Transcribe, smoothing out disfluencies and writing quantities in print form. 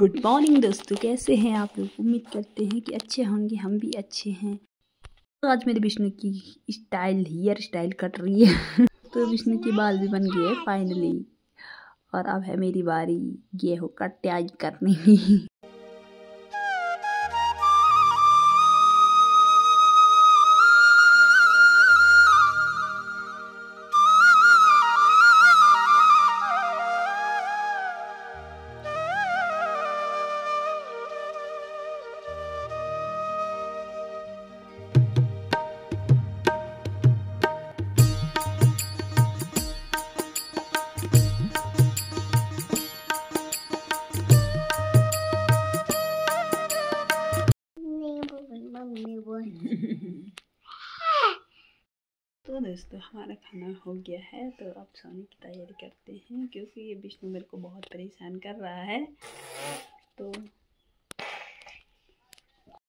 Good morning दोस्तों, कैसे हैं आप लोग। उम्मीद करते हैं कि अच्छे होंगे, हम भी अच्छे हैं। तो आज मेरे विष्णु की हेयर स्टाइल कट रही है तो विष्णु के बाल भी बन गए फाइनली, और अब है मेरी बारी ये हो कटिंग करने की। तो दोस्तों हमारा खाना हो गया है, तो अब सोने की तैयारी करते हैं क्योंकि ये विष्णु मेरे को बहुत परेशान कर रहा है। तो